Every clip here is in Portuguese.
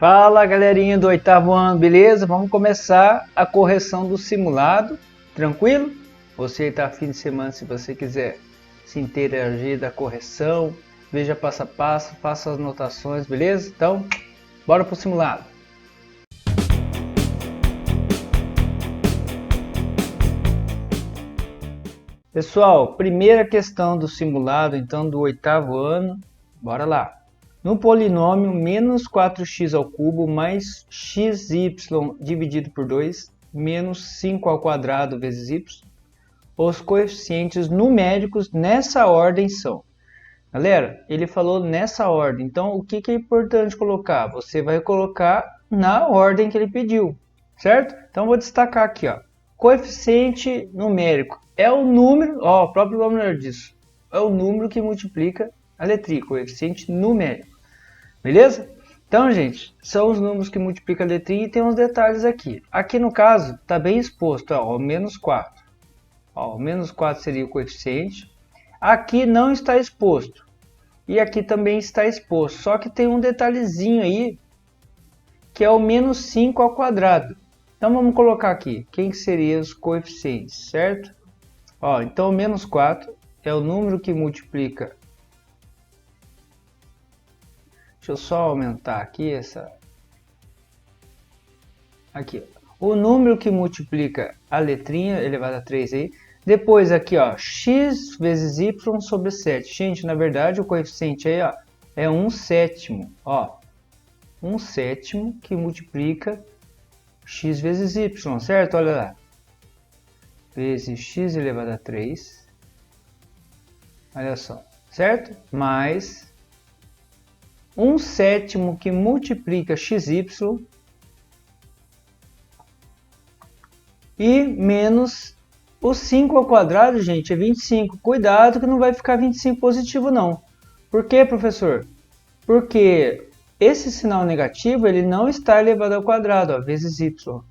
Fala galerinha do oitavo ano, beleza? Vamos começar a correção do simulado, tranquilo? Você está fim de semana, se você quiser se interagir da correção, veja passo a passo, faça as anotações, beleza? Então, bora pro simulado. Pessoal, primeira questão do simulado, então, do oitavo ano, bora lá. No polinômio menos 4x ao cubo mais xy dividido por 2 menos 5 ao quadrado vezes y, os coeficientes numéricos nessa ordem são. Galera, ele falou nessa ordem, então o que é importante colocar? Você vai colocar na ordem que ele pediu, certo? Então vou destacar aqui, ó, coeficiente numérico é o número, ó, o próprio nome disso, é o número que multiplica a letrinha, coeficiente numérico. Beleza? Então, gente, são os números que multiplicam a letrinha e tem uns detalhes aqui. Aqui no caso, está bem exposto, ó, o menos 4. Ó, o menos 4 seria o coeficiente. Aqui não está exposto. E aqui também está exposto. Só que tem um detalhezinho aí, que é o menos 5 ao quadrado. Então, vamos colocar aqui. Quem que seriam os coeficientes, certo? Ó, então, o menos 4 é o número que multiplica. Deixa eu só aumentar aqui essa. Aqui, o número que multiplica a letrinha elevado a 3 aí. Depois aqui, ó, x vezes y sobre 7. Gente, na verdade o coeficiente aí, ó, é 1/7, ó. 1/7 que multiplica x vezes y, certo? Olha lá. Vezes x elevado a 3. Olha só, certo? Mais 1/7 que multiplica xy e menos o 5 ao quadrado, gente, é 25. Cuidado que não vai ficar 25 positivo não. Por quê, professor? Porque esse sinal negativo ele não está elevado ao quadrado, ó, vezes y.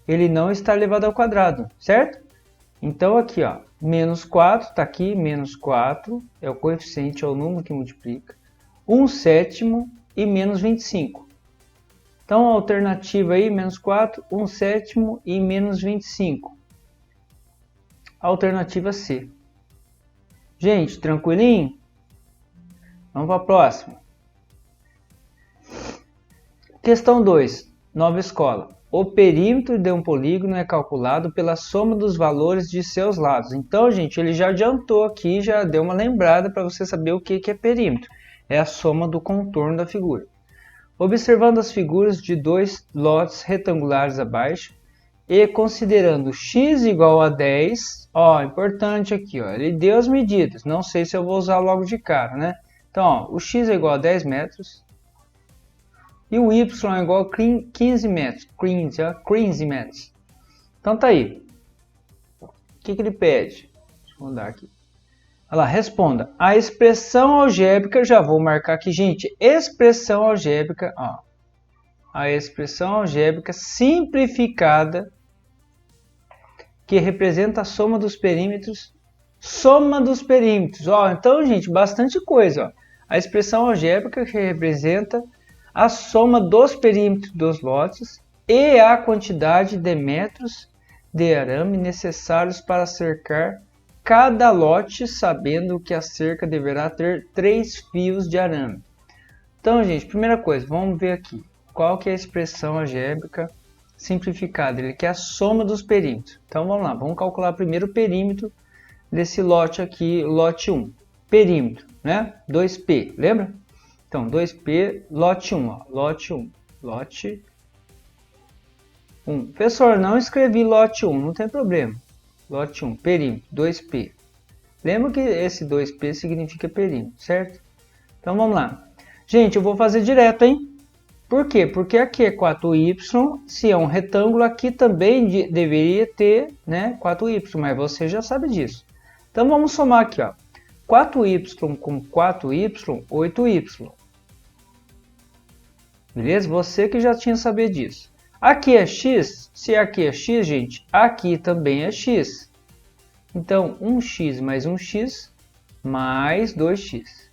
Ele não está elevado ao quadrado, certo? Então aqui, ó, menos 4, está aqui, menos 4 é o coeficiente, é o número que multiplica. 1/7 e menos 25. Então, a alternativa aí, menos 4, 1/7 e menos 25. Alternativa C. Gente, tranquilinho? Vamos para a próxima. Questão 2, nova escola. O perímetro de um polígono é calculado pela soma dos valores de seus lados. Então, gente, ele já adiantou aqui, já deu uma lembrada para você saber o que é perímetro. É a soma do contorno da figura. Observando as figuras de dois lotes retangulares abaixo e considerando x igual a 10, ó, importante aqui, ó, ele deu as medidas, não sei se eu vou usar logo de cara, né? Então, ó, o x é igual a 10 metros e o y é igual a 15 metros, 15 metros. Então tá aí. O que ele pede? Deixa eu mudar aqui. Olha lá, responda. A expressão algébrica, já vou marcar aqui, gente. Expressão algébrica, ó. A expressão algébrica simplificada que representa a soma dos perímetros. Soma dos perímetros, ó. Então, gente, bastante coisa, ó. A expressão algébrica que representa a soma dos perímetros dos lotes e a quantidade de metros de arame necessários para cercar cada lote, sabendo que a cerca deverá ter 3 fios de arame. Então, gente, primeira coisa, vamos ver aqui. Qual que é a expressão algébrica simplificada? Ele quer a soma dos perímetros. Então, vamos lá. Vamos calcular primeiro o perímetro desse lote aqui, lote 1. Perímetro, né? 2P, lembra? Então, 2P, lote 1, ó. Lote 1. Lote 1. Professor, não escrevi lote 1, não tem problema. Lote 1, perímetro, 2P. Lembra que esse 2P significa perímetro, certo? Então vamos lá. Gente, eu vou fazer direto, hein? Por quê? Porque aqui é 4y, se é um retângulo, aqui também deveria ter, né, 4y, mas você já sabe disso. Então vamos somar aqui, ó. 4y com 4y, 8y. Beleza? Você que já tinha sabido disso. Aqui é x, se aqui é x, gente, aqui também é x. Então, 1x mais 1x mais 2x.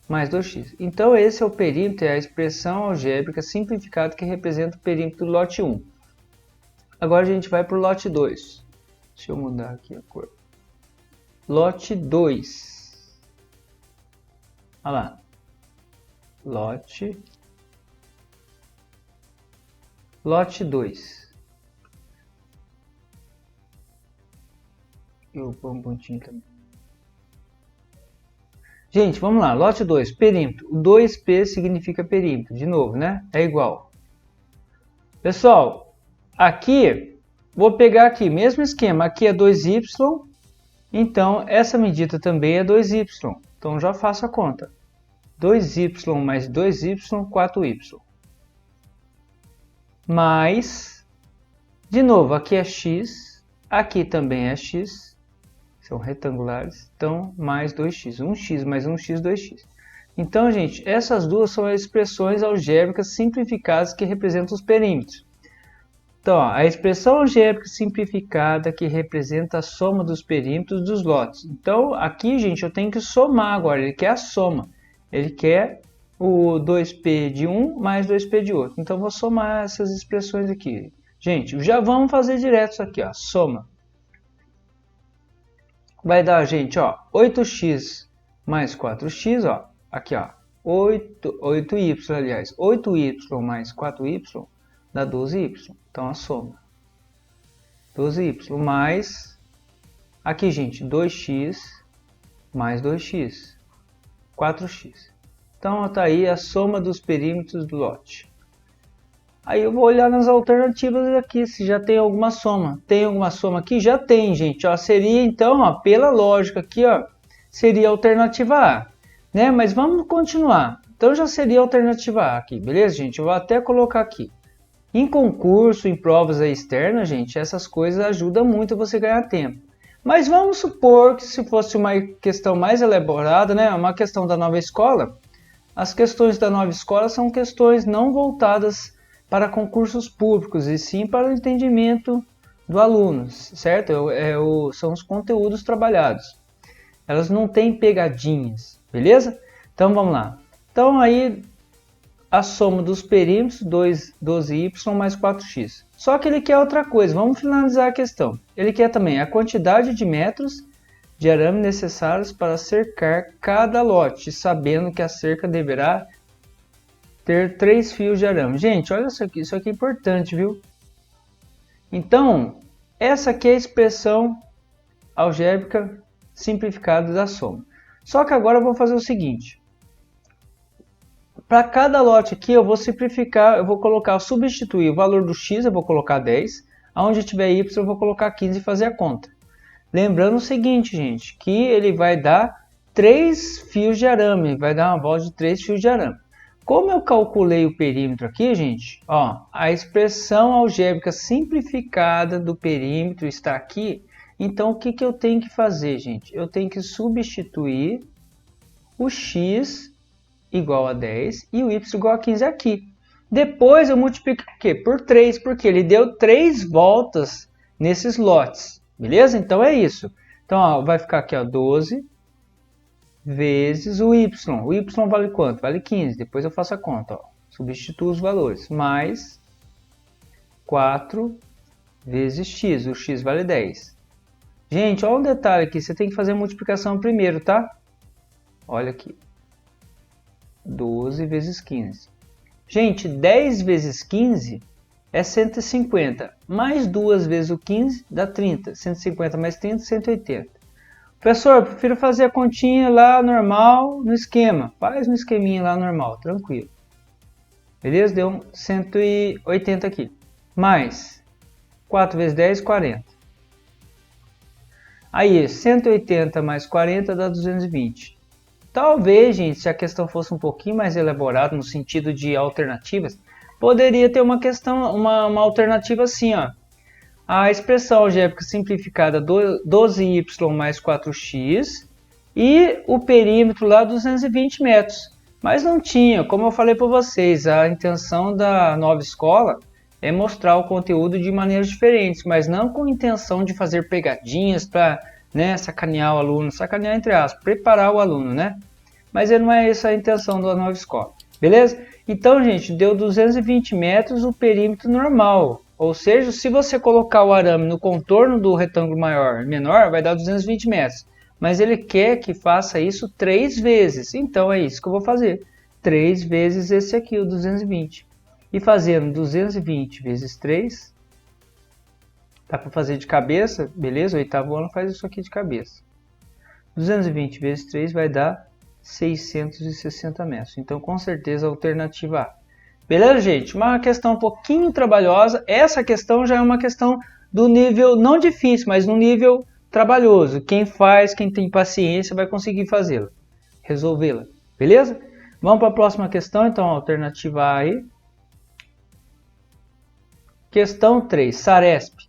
mais 2x. Então esse é o perímetro, é a expressão algébrica simplificada que representa o perímetro do lote 1. Agora a gente vai para o lote 2. Deixa eu mudar aqui a cor. Lote 2. Olha lá. Lote 2. Eu vou um pontinho também. Gente, vamos lá. Lote 2, perímetro. O 2P significa perímetro. De novo, né? É igual. Pessoal, aqui, vou pegar aqui, mesmo esquema. Aqui é 2y. Então, essa medida também é 2y. Então, já faço a conta. 2y mais 2y, 4y. Mais, de novo, aqui é x. Aqui também é x. São retangulares, então mais 2x, 1x mais 1x, 2x. Então, gente, essas duas são as expressões algébricas simplificadas que representam os perímetros. Então, ó, a expressão algébrica simplificada que representa a soma dos perímetros dos lotes. Então, aqui, gente, eu tenho que somar agora, ele quer a soma. Ele quer o 2p de um mais 2p de outro. Então, vou somar essas expressões aqui. Gente, já vamos fazer direto isso aqui, ó, soma. Vai dar, gente, ó, 8x mais 4x, ó, aqui, ó, 8y, aliás, 8y mais 4y dá 12y. Então, a soma. 12y mais, aqui, gente, 2x mais 2x, 4x. Então, tá aí a soma dos perímetros do lote. Aí eu vou olhar nas alternativas aqui, se já tem alguma soma. Tem alguma soma aqui? Já tem, gente. Ó, seria então, ó, pela lógica aqui, ó, seria a alternativa A. Né? Mas vamos continuar. Então já seria a alternativa A aqui, beleza, gente? Eu vou até colocar aqui. Em concurso, em provas aí externas, gente, essas coisas ajudam muito você ganhar tempo. Mas vamos supor que se fosse uma questão mais elaborada, né, uma questão da nova escola, as questões da nova escola são questões não voltadas para concursos públicos, e sim para o entendimento do aluno, certo? São os conteúdos trabalhados. Elas não têm pegadinhas, beleza? Então vamos lá. Então aí a soma dos perímetros, 12y mais 4x. Só que ele quer outra coisa, vamos finalizar a questão. Ele quer também a quantidade de metros de arame necessários para cercar cada lote, sabendo que a cerca deverá ter 3 fios de arame. Gente, olha isso aqui é importante, viu? Então, essa aqui é a expressão algébrica simplificada da soma. Só que agora eu vou fazer o seguinte. Para cada lote aqui eu vou simplificar, eu vou substituir o valor do x, eu vou colocar 10. Onde tiver y eu vou colocar 15 e fazer a conta. Lembrando o seguinte, gente, que ele vai dar 3 fios de arame, vai dar uma volta de 3 fios de arame. Como eu calculei o perímetro aqui, gente, ó, a expressão algébrica simplificada do perímetro está aqui. Então, o que eu tenho que fazer, gente? Eu tenho que substituir o x igual a 10 e o y igual a 15 aqui. Depois eu multiplico o quê? Por 3, porque ele deu 3 voltas nesses lotes. Beleza? Então é isso. Então, ó, vai ficar aqui, ó, 12 vezes o y. O y vale quanto? Vale 15. Depois eu faço a conta. Ó. Substituo os valores. Mais 4 vezes x. O x vale 10. Gente, olha um detalhe aqui. Você tem que fazer a multiplicação primeiro, tá? Olha aqui. 12 vezes 15. Gente, 10 vezes 15 é 150. Mais 2 vezes o 15 dá 30. 150 mais 30, 180. Professor, eu prefiro fazer a continha lá normal no esquema. Faz no esqueminha lá normal, tranquilo. Beleza? Deu 180 aqui. Mais 4 vezes 10, 40. Aí, 180 mais 40 dá 220. Talvez, gente, se a questão fosse um pouquinho mais elaborada no sentido de alternativas, poderia ter uma questão, uma alternativa assim, ó. A expressão algébrica simplificada 12y mais 4x e o perímetro lá 220 metros. Mas não tinha, como eu falei para vocês, a intenção da nova escola é mostrar o conteúdo de maneiras diferentes, mas não com a intenção de fazer pegadinhas para, né, sacanear o aluno, sacanear entre aspas, preparar o aluno, né? mas não é essa a intenção da nova escola, beleza? Então, gente, deu 220 metros o perímetro normal, ou seja, se você colocar o arame no contorno do retângulo menor, vai dar 220 metros, mas ele quer que faça isso 3 vezes, então é isso que eu vou fazer, 3 vezes esse aqui, o 220, e fazendo 220 vezes 3, dá para fazer de cabeça, beleza? O oitavo ano faz isso aqui de cabeça. 220 vezes 3 vai dar 660 metros. Então, com certeza, a alternativa A. Beleza, gente? Uma questão um pouquinho trabalhosa. Essa questão já é uma questão do nível, não difícil, mas no nível trabalhoso. Quem faz, quem tem paciência, vai conseguir fazê-la, resolvê-la. Beleza? Vamos para a próxima questão, então, alternativa A aí. Questão 3, Saresp.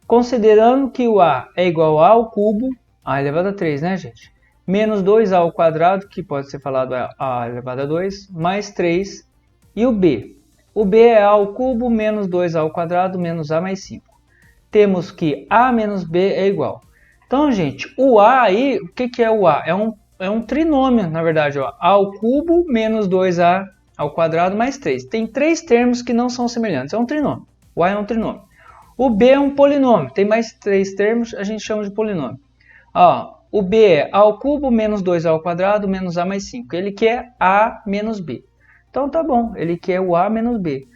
Considerando que o A é igual a ao cubo, A elevado a 3, né, gente? Menos 2A ao quadrado, que pode ser falado A elevado a 2, mais 3. E o B? O B é A ao cubo menos 2A ao quadrado menos A mais 5. Temos que A menos B é igual. Então, gente, o A aí, o que é o A? É um trinômio, na verdade. Ó. A ao cubo menos 2A ao quadrado mais 3. Tem 3 termos que não são semelhantes. É um trinômio. O A é um trinômio. O B é um polinômio. Tem mais 3 termos, a gente chama de polinômio. Ó, o B é A ao cubo menos 2A ao quadrado menos A mais 5. Ele quer A menos B. Então tá bom, ele quer o A menos B.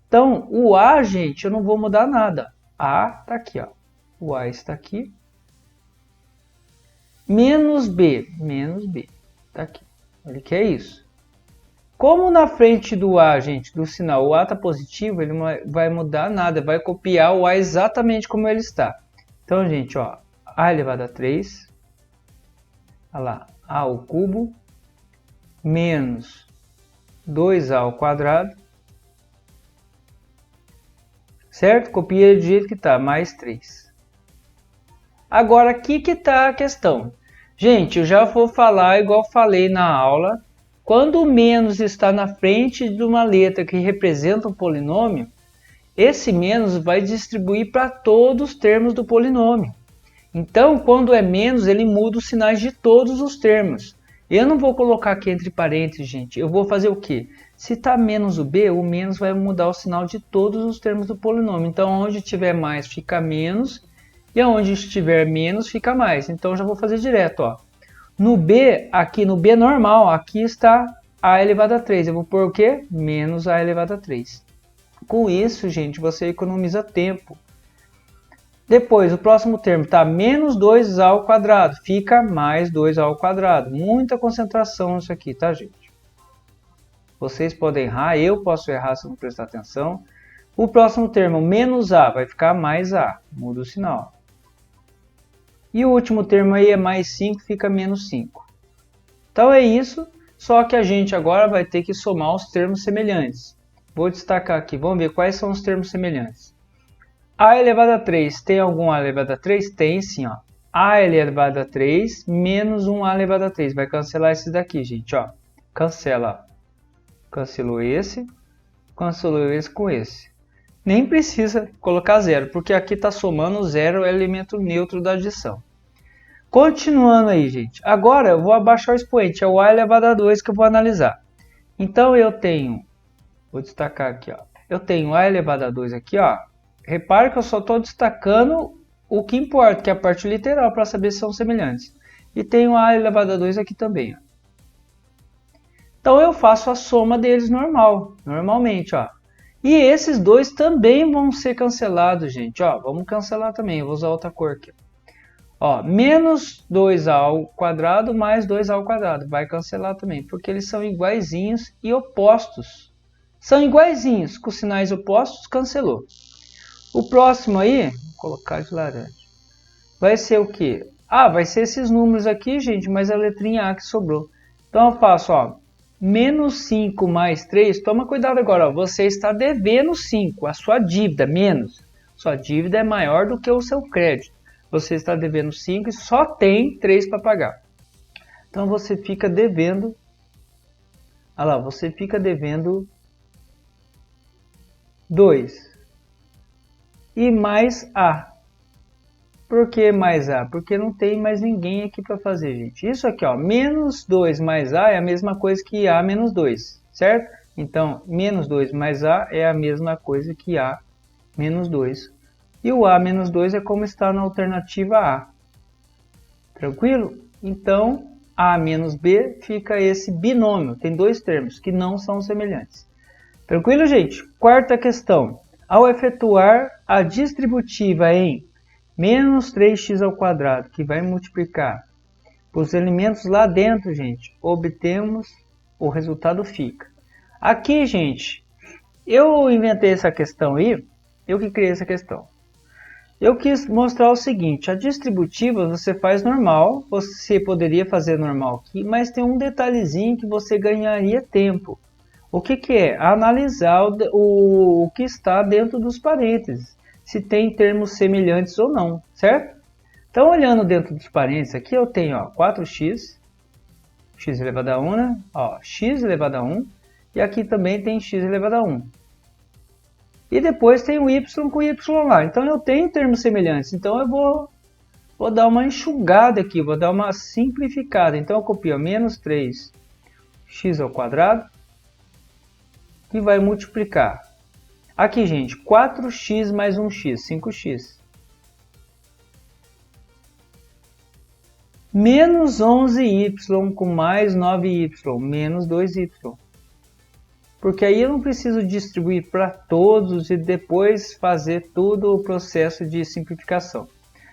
Então, o A, gente, eu não vou mudar nada. A está aqui, ó. O A está aqui. Menos B está aqui. Ele quer isso. Como na frente do A, gente, do sinal, o A está positivo, ele não vai mudar nada, vai copiar o A exatamente como ele está. Então, gente, ó, A elevado a 3, olha lá, A ao cubo, menos 2A ao quadrado, certo? Copia do jeito que está, mais 3. Agora, aqui que está a questão. Gente, eu já vou falar igual falei na aula. Quando o menos está na frente de uma letra que representa um polinômio, esse menos vai distribuir para todos os termos do polinômio. Então, quando é menos, ele muda os sinais de todos os termos. Eu não vou colocar aqui entre parênteses, gente. Eu vou fazer o quê? Se está menos o B, o menos vai mudar o sinal de todos os termos do polinômio. Então, onde tiver mais, fica menos. E onde estiver menos, fica mais. Então, eu já vou fazer direto, ó. No B, aqui no B normal, aqui está A elevado a 3. Eu vou pôr o quê? Menos A elevado a 3. Com isso, gente, você economiza tempo. Depois, o próximo termo está menos 2A ao quadrado. Fica mais 2A ao quadrado. Muita concentração nisso aqui, tá, gente? Vocês podem errar, eu posso errar se não prestar atenção. O próximo termo, menos A, vai ficar mais A. Muda o sinal. E o último termo aí é mais 5, fica menos 5. Então é isso, só que a gente agora vai ter que somar os termos semelhantes. Vou destacar aqui, vamos ver quais são os termos semelhantes. A elevado a 3, tem algum A elevado a 3? Tem sim, ó. A elevado a 3 menos 1A elevado a 3. Vai cancelar esses daqui, gente, ó. Cancela. Cancelou esse com esse. Nem precisa colocar zero, porque aqui está somando zero, é o elemento neutro da adição. Continuando aí, gente. Agora eu vou abaixar o expoente, é o A elevado a 2 que eu vou analisar. Então eu tenho, vou destacar aqui, ó. Eu tenho A elevado a 2 aqui, ó. Repare que eu só estou destacando o que importa, que é a parte literal, para saber se são semelhantes. E tenho A elevado a 2 aqui também, ó. Então eu faço a soma deles normalmente, ó. E esses dois também vão ser cancelados, gente. Ó, vamos cancelar também. Eu vou usar outra cor aqui. Ó, menos 2A ao quadrado mais 2A ao quadrado. Vai cancelar também, porque eles são iguaizinhos e opostos. São iguaizinhos, com sinais opostos, cancelou. O próximo aí, vou colocar de laranja. Vai ser o quê? Ah, vai ser esses números aqui, gente, mas a letrinha A que sobrou. Então eu faço, ó. Menos 5 mais 3, toma cuidado agora, ó, você está devendo 5, a sua dívida, menos. Sua dívida é maior do que o seu crédito. Você está devendo 5 e só tem 3 para pagar. Então você fica devendo, olha lá, você fica devendo 2. E mais A. Por que mais A? Porque não tem mais ninguém aqui para fazer, gente. Isso aqui, ó, menos 2 mais A é a mesma coisa que A menos 2, certo? Então, menos 2 mais A é a mesma coisa que A menos 2. E o A menos 2 é como está na alternativa A. Tranquilo? Então, A menos B fica esse binômio. Tem dois termos que não são semelhantes. Tranquilo, gente? Quarta questão. Ao efetuar a distributiva em menos 3x ao quadrado, que vai multiplicar os elementos lá dentro, gente, obtemos o resultado fica. Aqui, gente, eu inventei essa questão aí, eu que criei essa questão. Eu quis mostrar o seguinte, a distributiva você faz normal, você poderia fazer normal aqui, mas tem um detalhezinho que você ganharia tempo. O que é? Analisar o que está dentro dos parênteses, se tem termos semelhantes ou não, certo? Então, olhando dentro dos parênteses aqui, eu tenho ó, 4x, x elevado a 1, né? Ó, x elevado a 1, e aqui também tem x elevado a 1. E depois tem o y com y lá. Então, eu tenho termos semelhantes. Então, eu vou dar uma enxugada aqui, vou dar uma simplificada. Então, eu copio menos 3x ao quadrado, que vai multiplicar. Aqui, gente, 4x mais 1x, 5x. Menos 11y com mais 9y, menos 2y. Porque aí eu não preciso distribuir para todos e depois fazer todo o processo de simplificação.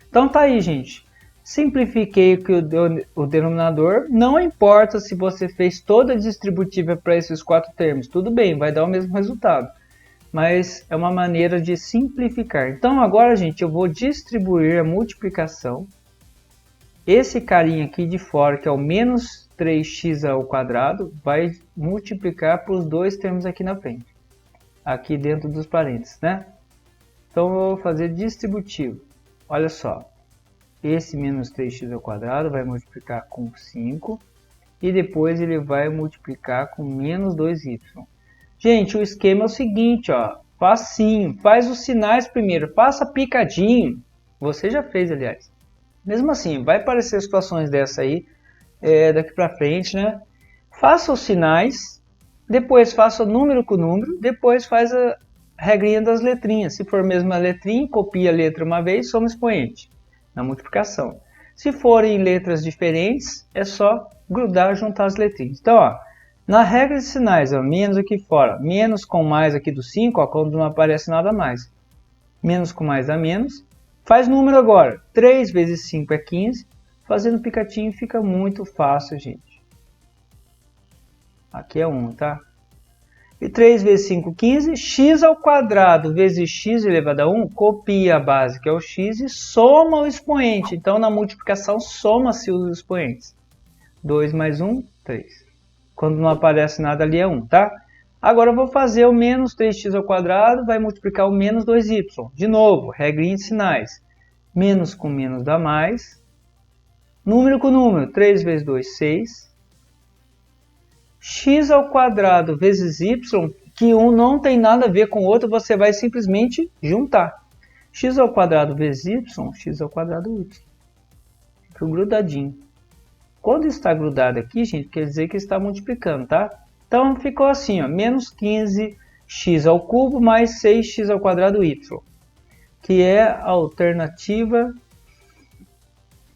Então tá aí, gente. Simplifiquei o denominador. Não importa se você fez toda a distributiva para esses quatro termos. Tudo bem, vai dar o mesmo resultado. Mas é uma maneira de simplificar. Então agora, gente, eu vou distribuir a multiplicação. Esse carinha aqui de fora, que é o menos 3x ao quadrado, vai multiplicar para os dois termos aqui na frente. Aqui dentro dos parênteses, né? Então eu vou fazer distributivo. Olha só. Esse menos 3x ao quadrado vai multiplicar com 5. E depois ele vai multiplicar com menos 2y. Gente, o esquema é o seguinte, ó. Facinho. Faz os sinais primeiro. Faça picadinho. Você já fez, aliás. Mesmo assim, vai aparecer situações dessa aí, daqui para frente, né? Faça os sinais. Depois faça número com número. Depois faz a regrinha das letrinhas. Se for a mesma letrinha, copia a letra uma vez, soma expoente na multiplicação. Se forem letras diferentes, é só grudar, juntar as letrinhas. Então, ó, na regra de sinais, ó, menos aqui fora, menos com mais aqui do 5, ó, quando não aparece nada mais. Menos com mais dá menos. Faz número agora. 3 vezes 5 é 15. Fazendo picadinho fica muito fácil, gente. Aqui é 1, tá? E 3 vezes 5, 15. X ao quadrado vezes x elevado a 1. Copia a base, que é o x, e soma o expoente. Então, na multiplicação, soma-se os expoentes. 2 mais 1, 3. Quando não aparece nada ali é 1, tá? Agora eu vou fazer o menos 3x ao quadrado, vai multiplicar o menos 2y. De novo, regrinha de sinais. Menos com menos dá mais. Número com número, 3 vezes 2, 6. X ao quadrado vezes y, que um não tem nada a ver com o outro, você vai simplesmente juntar. X ao quadrado vezes y, x ao quadrado y. Fica grudadinho. Quando está grudado aqui, gente, quer dizer que está multiplicando, tá? Então ficou assim, ó, menos 15x ao cubo mais 6x ao quadrado y, que é a alternativa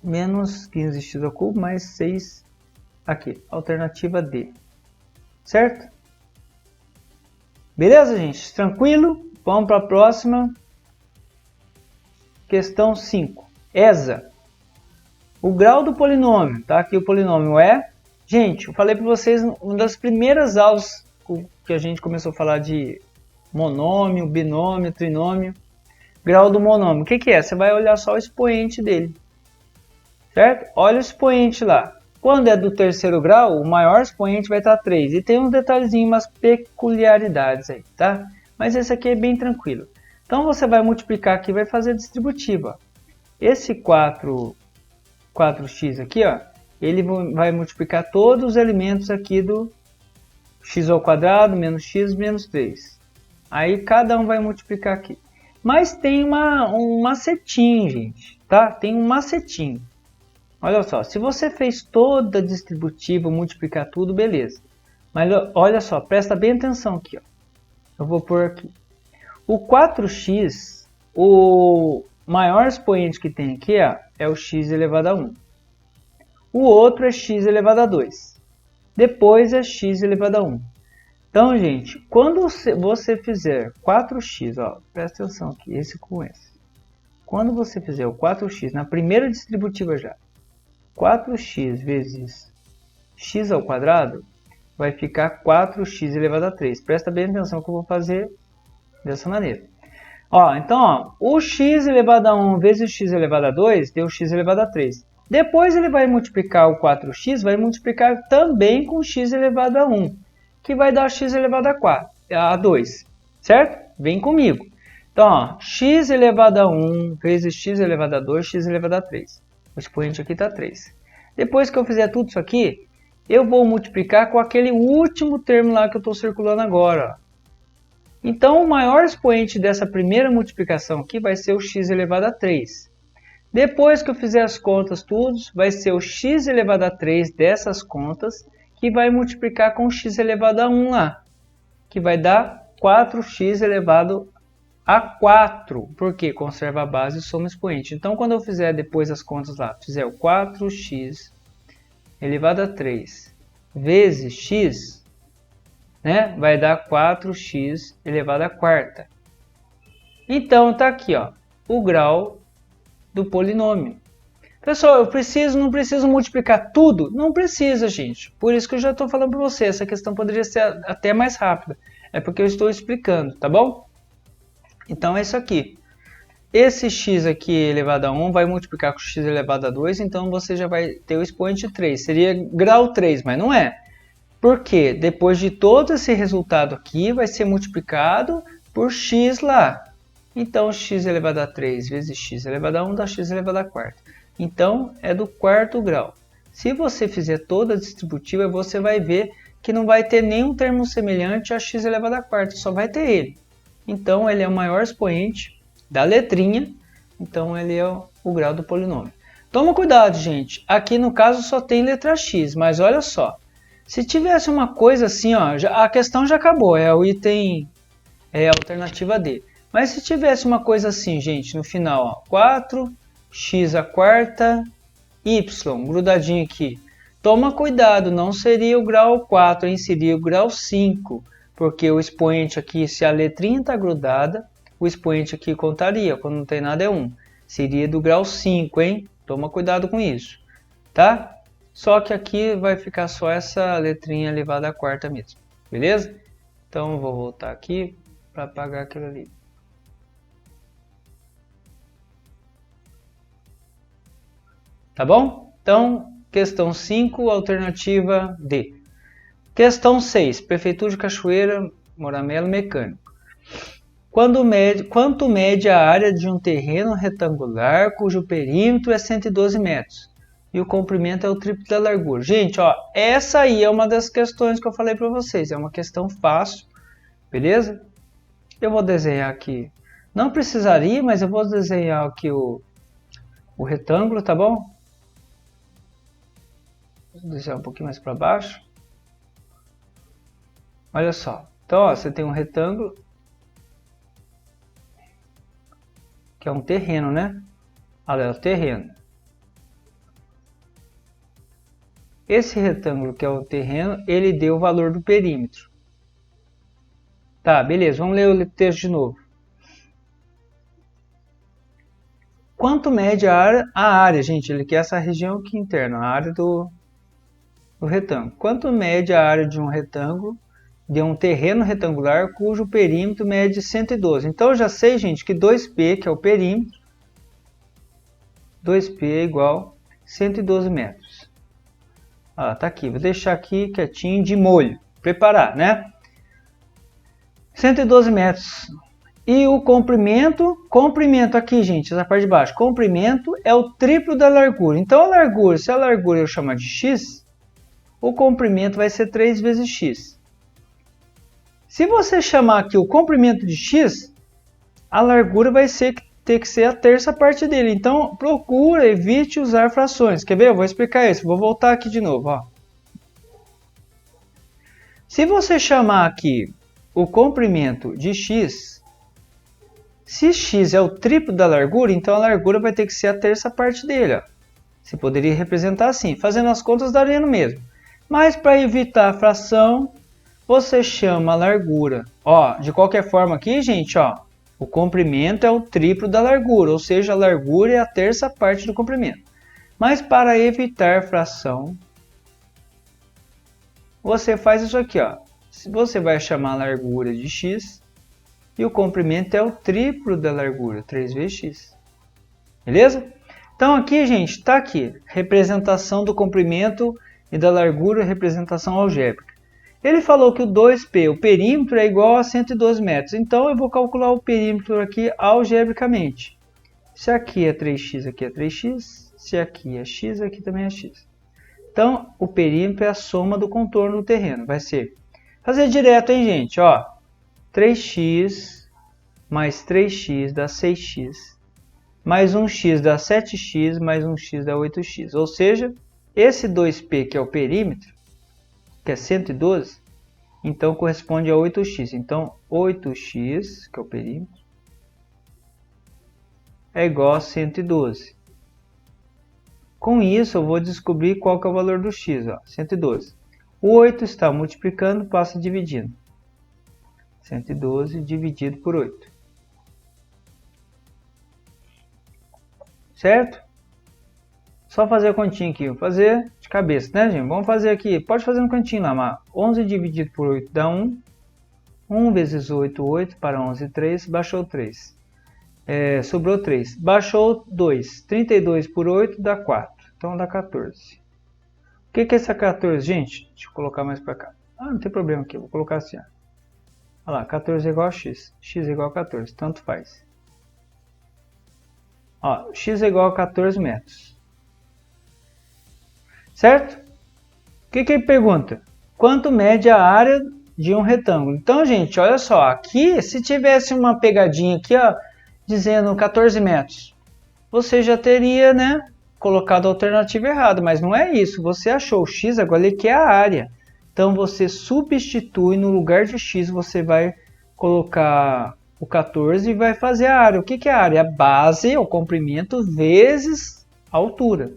menos 15x ao cubo mais 6 aqui, alternativa D. Certo? Beleza, gente? Tranquilo? Vamos para a próxima. Questão 5. ESA. O grau do polinômio, tá? Aqui o polinômio é... Gente, eu falei para vocês, uma das primeiras aulas que a gente começou a falar de monômio, binômio, trinômio, grau do monômio. O que é? Você vai olhar só o expoente dele, certo? Olha o expoente lá. Quando é do terceiro grau, o maior expoente vai estar 3. E tem uns detalhezinhos, umas peculiaridades aí, tá? Mas esse aqui é bem tranquilo. Então você vai multiplicar aqui, vai fazer distributiva. Esse 4x aqui, ó, ele vai multiplicar todos os elementos aqui do x ao quadrado, menos x, menos 3. Aí cada um vai multiplicar aqui. Mas tem um macetinho, gente, tá? Tem um macetinho. Olha só, se você fez toda a distributiva, multiplicar tudo, beleza. Mas olha só, presta bem atenção aqui, ó. Eu vou pôr aqui. O 4x, o maior expoente que tem aqui, ó, é o x elevado a 1. O outro é x elevado a 2. Depois é x elevado a 1. Então, gente, quando você fizer 4x, ó, presta atenção aqui, esse com esse. Quando você fizer o 4x na primeira distributiva já, 4x vezes x ao quadrado, vai ficar 4x elevado a 3. Presta bem atenção que eu vou fazer dessa maneira. Ó, então, ó, o x elevado a 1 vezes o x elevado a 2 deu x elevado a 3. Depois ele vai multiplicar o 4x, vai multiplicar também com x elevado a 1, que vai dar x elevado a 2, certo? Vem comigo. Então, ó, x elevado a 1 vezes x elevado a 2, x elevado a 3. O expoente aqui está 3. Depois que eu fizer tudo isso aqui, eu vou multiplicar com aquele último termo lá que eu estou circulando agora. Ó. Então, o maior expoente dessa primeira multiplicação aqui vai ser o x elevado a 3. Depois que eu fizer as contas tudo, vai ser o x elevado a 3 dessas contas, que vai multiplicar com o x elevado a 1 lá, que vai dar 4x elevado a 4, porque conserva a base e soma expoente. Então, quando eu fizer depois as contas lá, fizer o 4x elevado a 3 vezes x, né, vai dar 4x elevado a quarta. Então, está aqui, ó, o grau do polinômio. Pessoal, não preciso multiplicar tudo? Não precisa, gente. Por isso que eu já estou falando para você, essa questão poderia ser até mais rápida. É porque eu estou explicando, tá bom? Então é isso aqui. Esse x aqui elevado a 1 vai multiplicar com x elevado a 2, então você já vai ter o expoente 3. Seria grau 3, mas não é. Porque depois de todo esse resultado aqui, vai ser multiplicado por x lá. Então x elevado a 3 vezes x elevado a 1 dá x elevado a quarta. Então é do quarto grau. Se você fizer toda a distributiva, você vai ver que não vai ter nenhum termo semelhante a x elevado a quarta, só vai ter ele. Então ele é o maior expoente da letrinha, então ele é o grau do polinômio. Toma cuidado, gente, aqui no caso só tem letra x, mas olha só, se tivesse uma coisa assim, ó, a questão já acabou, é o item, é a alternativa D. Mas se tivesse uma coisa assim, gente, no final, ó, 4x a quarta, y, grudadinho aqui. Toma cuidado, não seria o grau 4, hein? Seria o grau 5. Porque o expoente aqui, se a letrinha está grudada, o expoente aqui contaria. Quando não tem nada é 1. Seria do grau 5, hein? Toma cuidado com isso, tá? Só que aqui vai ficar só essa letrinha elevada à quarta mesmo, beleza? Então eu vou voltar aqui para apagar aquilo ali. Tá bom? Então, questão 5, alternativa D. Questão 6, Prefeitura de Cachoeira, Moramelo, mecânico. Quanto mede a área de um terreno retangular cujo perímetro é 112 metros e o comprimento é o triplo da largura? Gente, ó, essa aí é uma das questões que eu falei para vocês. É uma questão fácil, beleza? Eu vou desenhar aqui. Não precisaria, mas eu vou desenhar aqui o retângulo, tá bom? Vou desenhar um pouquinho mais para baixo. Olha só. Então, ó, você tem um retângulo, que é um terreno, né? Olha, é o terreno. Esse retângulo, que é o terreno, ele deu o valor do perímetro. Tá, beleza. Vamos ler o texto de novo. Quanto mede a área, gente, ele quer essa região aqui interna, a área do retângulo. Quanto mede a área de um retângulo, de um terreno retangular, cujo perímetro mede 112. Então, eu já sei, gente, que 2P, que é o perímetro, 2P é igual a 112 metros. Ah, tá aqui. Vou deixar aqui quietinho de molho. Preparar, né? 112 metros. E o comprimento aqui, gente, essa parte de baixo, comprimento é o triplo da largura. Então, a largura, se a largura eu chamar de x, o comprimento vai ser 3 vezes x. Se você chamar aqui o comprimento de x, a largura vai ter que ser a terça parte dele. Então, procura, evite usar frações. Quer ver? Eu vou explicar isso. Vou voltar aqui de novo. Ó. Se você chamar aqui o comprimento de x, se x é o triplo da largura, então a largura vai ter que ser a terça parte dele. Ó. Você poderia representar assim. Fazendo as contas daria no mesmo. Mas para evitar a fração, você chama a largura. Ó, de qualquer forma aqui, gente, ó, o comprimento é o triplo da largura, ou seja, a largura é a terça parte do comprimento. Mas para evitar fração, você faz isso aqui, ó. Você vai chamar a largura de x e o comprimento é o triplo da largura, 3 vezes x. Beleza? Então aqui, gente, está aqui, representação do comprimento e da largura, representação algébrica. Ele falou que o 2P, o perímetro, é igual a 112 metros. Então, eu vou calcular o perímetro aqui algebricamente. Se aqui é 3x, aqui é 3x. Se aqui é x, aqui também é x. Então, o perímetro é a soma do contorno do terreno. Vai ser, fazer direto, hein, gente? Ó, 3x mais 3x dá 6x. Mais 1x dá 7x, mais 1x dá 8x. Ou seja, esse 2P, que é o perímetro, que é 112, então corresponde a 8x. Então, 8x, que é o perímetro, é igual a 112. Com isso, eu vou descobrir qual que é o valor do x, ó, 112. O 8 está multiplicando, passa dividindo. 112 dividido por 8. Certo? Só fazer a continha aqui, vou fazer de cabeça, né, gente? Vamos fazer aqui, pode fazer no cantinho lá, mas 11 dividido por 8 dá 1. 1 vezes 8, 8, para 11, 3, baixou 3. Sobrou 3. Baixou 2. 32 por 8 dá 4. Então dá 14. O que é essa 14, gente? Deixa eu colocar mais para cá. Não tem problema aqui, vou colocar assim. Ó. Olha lá, 14 é igual a x. X é igual a 14, tanto faz. Ó, x é igual a 14 metros. Certo? O que ele pergunta? Quanto mede a área de um retângulo? Então, gente, olha só. Aqui, se tivesse uma pegadinha aqui, ó, dizendo 14 metros, você já teria, né, colocado a alternativa errada. Mas não é isso. Você achou o x, agora ele quer a área. Então, você substitui no lugar de x, você vai colocar o 14 e vai fazer a área. O que é a área? A base, o comprimento, vezes a altura.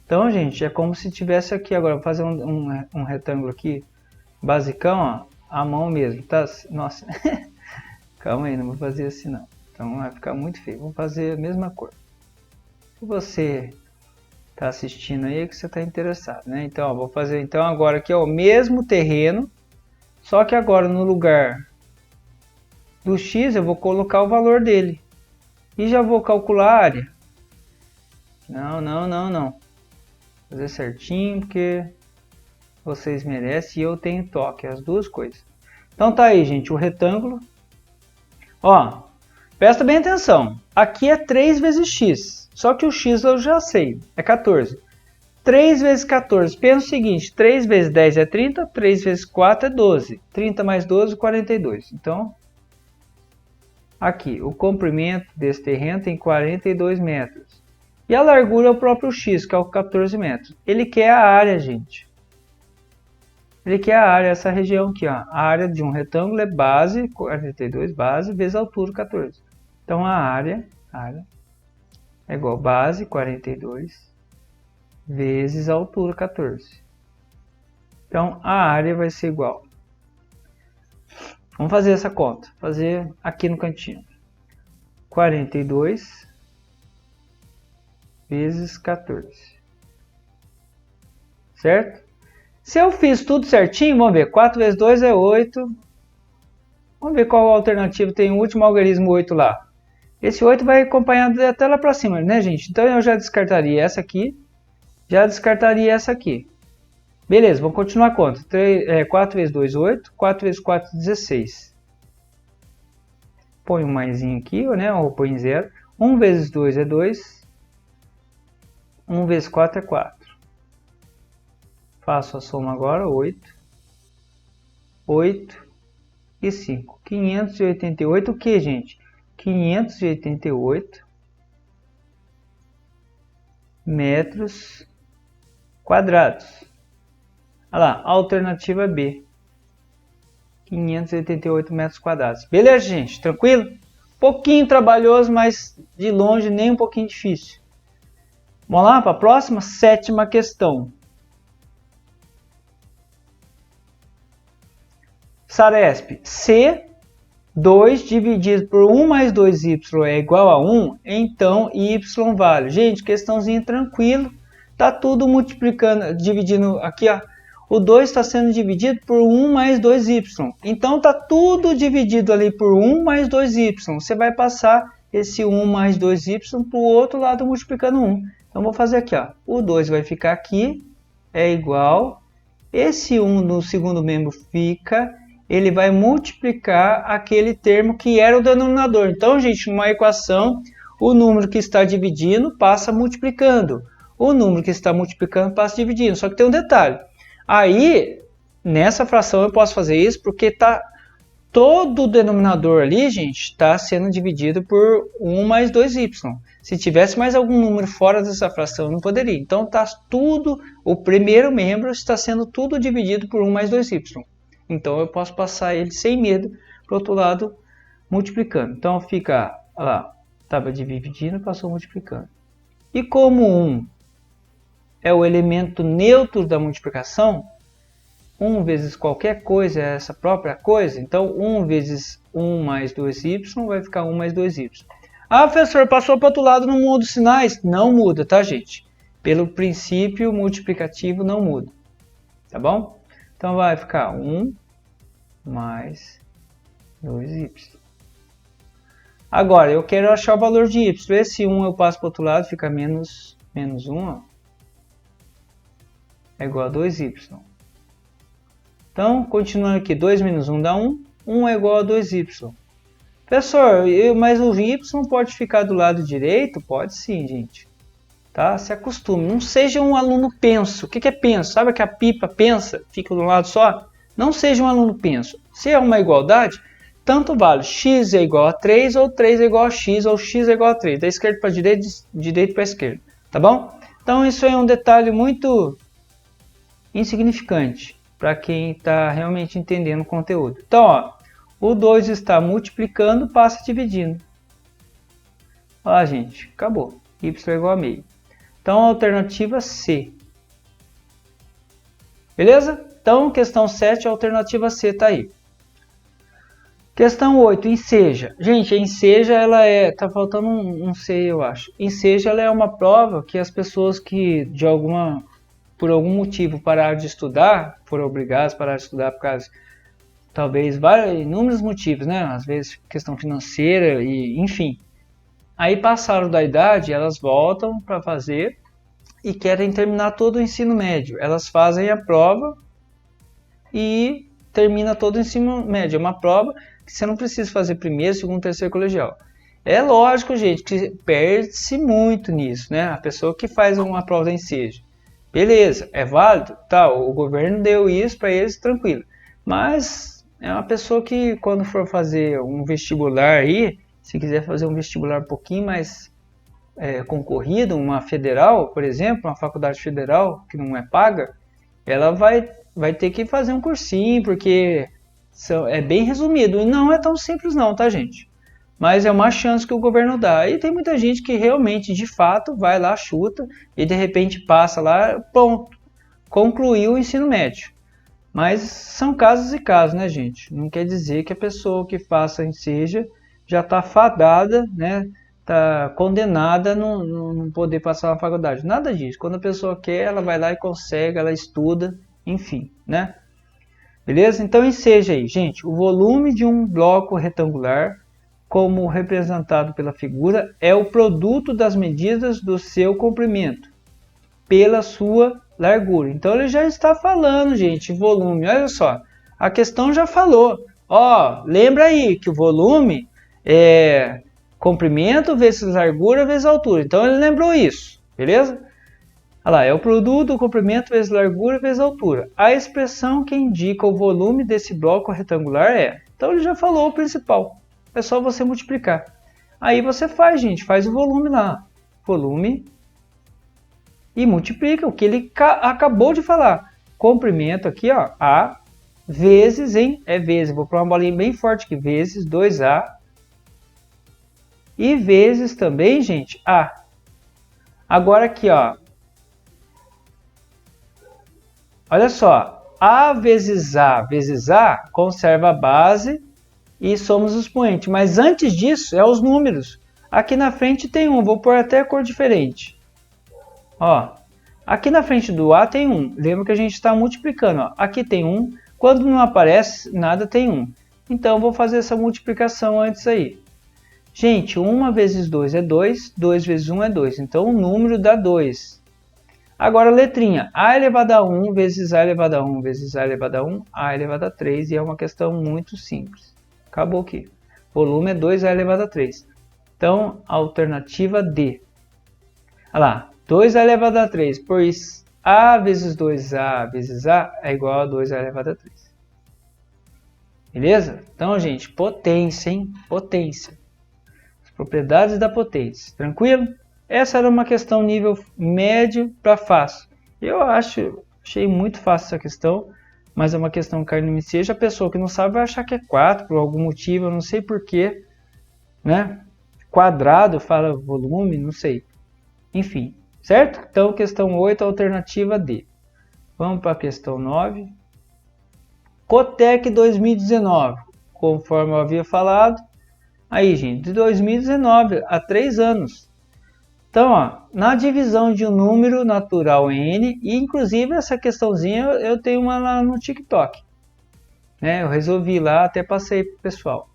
Então, gente, é como se tivesse aqui agora, vou fazer um retângulo aqui, basicão, ó, à mão mesmo, tá? Nossa, calma aí, não vou fazer assim não, então vai ficar muito feio, vou fazer a mesma cor. Se você tá assistindo aí é que você está interessado, né? Então, ó, vou fazer então agora aqui, ó, o mesmo terreno, só que agora no lugar do x eu vou colocar o valor dele, e já vou calcular a área. Não. Fazer certinho, porque vocês merecem e eu tenho toque, as duas coisas. Então tá aí, gente, o retângulo. Ó, presta bem atenção. Aqui é 3 vezes x, só que o x eu já sei, é 14. 3 vezes 14, pensa o seguinte, 3 vezes 10 é 30, 3 vezes 4 é 12. 30 mais 12, 42. Então, aqui, o comprimento desse terreno tem 42 metros. E a largura é o próprio x, que é o 14 metros. Ele quer a área, gente. Ele quer a área, essa região aqui. Ó. A área de um retângulo é base, 42, base, vezes a altura, 14. Então, a área é igual a base, 42, vezes a altura, 14. Então, a área vai ser igual. Vamos fazer essa conta. Fazer aqui no cantinho. 42 vezes 14. Certo? Se eu fiz tudo certinho, vamos ver. 4 vezes 2 é 8. Vamos ver qual alternativa tem o último algarismo 8 lá. Esse 8 vai acompanhando até lá para cima, né, gente? Então eu já descartaria essa aqui. Já descartaria essa aqui. Beleza, vamos continuar a conta. 4 vezes 2, 8. 4 vezes 4, 16. Põe um maisinho aqui, né? Ou põe 0. 1 vezes 2 é 2. 1 vezes 4 é 4. Faço a soma agora, 8. 8 e 5. 588 o que, gente? 588 metros quadrados. Olha lá, alternativa B. 588 metros quadrados. Beleza, gente? Tranquilo? Pouquinho trabalhoso, mas de longe nem um pouquinho difícil. Vamos lá para a próxima? 7ª questão. Saresp, se 2 dividido por 1 mais 2y é igual a 1, então y vale. Gente, questãozinha tranquilo. Tá tudo multiplicando, dividindo aqui, ó. O 2 está sendo dividido por 1 mais 2y. Então tá tudo dividido ali por 1 mais 2y. Você vai passar esse 1 mais 2y para o outro lado multiplicando 1. Então vou fazer aqui, ó. O 2 vai ficar aqui, é igual. Esse 1 no segundo membro fica, ele vai multiplicar aquele termo que era o denominador. Então, gente, numa equação, o número que está dividindo passa multiplicando. O número que está multiplicando passa dividindo. Só que tem um detalhe. Aí, nessa fração eu posso fazer isso porque tá todo o denominador ali, gente, está sendo dividido por 1 mais 2y. Se tivesse mais algum número fora dessa fração, eu não poderia. Então, tá tudo, o primeiro membro está sendo tudo dividido por 1 mais 2y. Então, eu posso passar ele sem medo para o outro lado, multiplicando. Então, fica, olha lá, estava dividindo, passou multiplicando. E como 1 é o elemento neutro da multiplicação, 1 vezes qualquer coisa é essa própria coisa, então 1 vezes 1 mais 2y vai ficar 1 mais 2y. Ah, professor, passou para o outro lado, não muda os sinais? Não muda, tá, gente? Pelo princípio multiplicativo não muda, tá bom? Então vai ficar 1 mais 2y. Agora, eu quero achar o valor de y. Esse 1 eu passo para o outro lado, fica menos 1, ó. É igual a 2y. Então, continuando aqui, 2 menos 1 dá 1. 1 é igual a 2y. Professor, mas o y pode ficar do lado direito? Pode sim, gente. Tá? Se acostume. Não seja um aluno penso. O que é penso? Sabe que a pipa pensa? Fica do lado só? Não seja um aluno penso. Se é uma igualdade, tanto vale. X é igual a 3, ou 3 é igual a x, ou x é igual a 3. Da esquerda para a direita, de direita para a esquerda. Tá bom? Então, isso é um detalhe muito insignificante para quem está realmente entendendo o conteúdo. Então, ó, o 2 está multiplicando, passa dividindo. Olha lá, gente, acabou. Y é igual a meio. Então, alternativa C. Beleza? Então, questão 7, a alternativa C está aí. Questão 8, enseja. Gente, a enseja, ela é... Tá faltando um C, eu acho. Enseja, ela é uma prova que as pessoas que, por algum motivo, pararam de estudar, foram obrigadas a parar de estudar por causa, talvez, inúmeros motivos, né? Às vezes, questão financeira, e enfim. Aí passaram da idade, elas voltam para fazer e querem terminar todo o ensino médio. Elas fazem a prova e termina todo o ensino médio. É uma prova que você não precisa fazer primeiro, segundo, terceiro colegial. É lógico, gente, que perde-se muito nisso, né? A pessoa que faz uma prova da enseja. Beleza, é válido? Tá, o governo deu isso para eles, tranquilo. Mas é uma pessoa que quando for fazer um vestibular aí, se quiser fazer um vestibular um pouquinho mais concorrido, uma federal, por exemplo, uma faculdade federal que não é paga, ela vai ter que fazer um cursinho, porque é bem resumido. E não é tão simples não, tá, gente? Mas é uma chance que o governo dá. E tem muita gente que realmente, de fato, vai lá, chuta, e de repente passa lá, pronto, concluiu o ensino médio. Mas são casos e casos, né, gente? Não quer dizer que a pessoa que faça enseja já está fadada, né? Está condenada a não poder passar na faculdade. Nada disso. Quando a pessoa quer, ela vai lá e consegue, ela estuda, enfim, né? Beleza? Então, enseja aí, gente, o volume de um bloco retangular, como representado pela figura, é o produto das medidas do seu comprimento pela sua largura. Então ele já está falando, gente, volume. Olha só, a questão já falou. Ó, lembra aí que o volume é comprimento vezes largura vezes altura. Então ele lembrou isso, beleza? Olha lá, é o produto do comprimento vezes largura vezes altura. A expressão que indica o volume desse bloco retangular é... Então ele já falou o principal. É só você multiplicar. Aí você faz, gente, faz o volume lá. Volume e multiplica o que ele acabou de falar. Comprimento aqui, ó, A vezes em, é vezes, vou pôr uma bolinha bem forte aqui, vezes 2A e vezes também, gente, A. Agora aqui, ó, olha só, A vezes A conserva a base e somos os expoentes. Mas antes disso, é os números. Aqui na frente tem um, vou pôr até a cor diferente. Ó, aqui na frente do A tem 1. Lembra que a gente está multiplicando. Ó. Aqui tem 1. Quando não aparece nada, tem 1. Então, eu vou fazer essa multiplicação antes aí. Gente, 1 vezes 2 é 2. 2 vezes 1 é 2. Então, o número dá 2. Agora, letrinha. A elevado a 1 vezes A elevado a 1 vezes A elevado a 1. A elevado a 3. E é uma questão muito simples. Acabou aqui. Volume é 2A elevado a 3. Então, alternativa D. Olha lá. 2A elevado a 3, pois A vezes 2A vezes A é igual a 2A elevado a 3. Beleza? Então, gente, potência, hein? Potência. As propriedades da potência. Tranquilo? Essa era uma questão nível médio para fácil. Eu achei muito fácil essa questão, mas é uma questão carne-seja. A pessoa que não sabe vai achar que é 4 por algum motivo, eu não sei porquê, né? Quadrado fala volume, não sei. Enfim. Certo? Então, questão 8, alternativa D. Vamos para a questão 9. Cotec 2019. Conforme eu havia falado. Aí, gente, de 2019 a 3 anos. Então, ó, na divisão de um número natural N, e inclusive essa questãozinha eu tenho uma lá no TikTok. Né? Eu resolvi lá, até passei para o pessoal.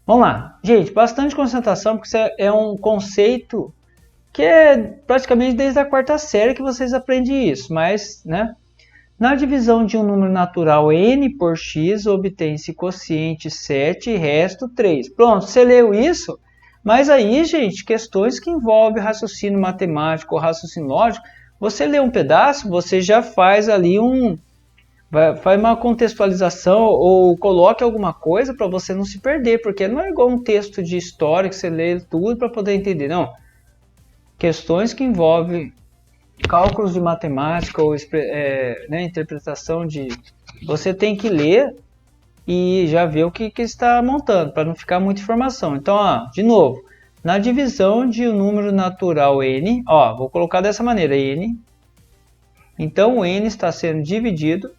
Vamos lá. Gente, bastante concentração, porque isso é um conceito que é praticamente desde a 4ª série que vocês aprendem isso, mas, né? Na divisão de um número natural n por x, obtém-se quociente 7 e resto 3. Pronto, você leu isso? Mas aí, gente, questões que envolvem raciocínio matemático ou raciocínio lógico, você lê um pedaço, você já faz ali faz uma contextualização ou coloque alguma coisa para você não se perder, porque não é igual um texto de história que você lê tudo para poder entender, não. Questões que envolvem cálculos de matemática ou interpretação de... Você tem que ler e já ver o que está montando, para não ficar muita informação. Então, ó, de novo, na divisão de um número natural n, ó, vou colocar dessa maneira, n. Então, o n está sendo dividido.